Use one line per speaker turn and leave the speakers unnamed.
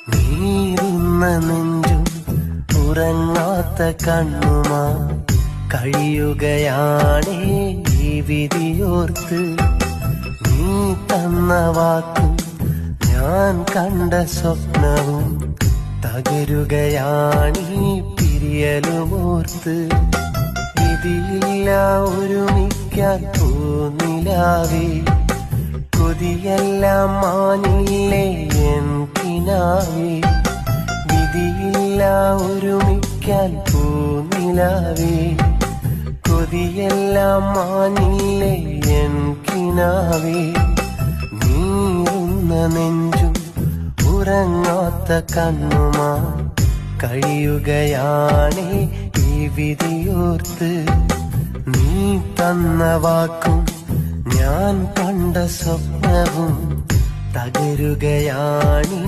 നീറുന്ന നെഞ്ചും ഉറങ്ങാത്ത കണ്ണുമാ കഴിയുകയാണേ ഈ വിധിയോർത്ത്. നീ തന്ന വാക്കും ഞാൻ കണ്ട സ്വപ്നവും തകരുകയാണീ പിരിയലുമോർത്ത്. വിധിയില്ല ഒരുമിക്കാൻ പൂനിലാവേ, കൊതിയെല്ലാം മാനില്ലേ എൻ കിനാവേ. വിധിയില്ല ഒരുമിക്കാൻ പൂനിലാവേ, കൊതിയെല്ലാം മാനില്ലേ എൻ കിനാവേ. നീറുന്ന നെഞ്ചും ഉറങ്ങാത്ത കണ്ണുമാ കഴിയുകയാണേ ഈ വിധിയോർത്ത്. നീ തന്ന വാക്കും ഞാൻ കണ്ട സ്വപ്നവും തകരുകയാണീ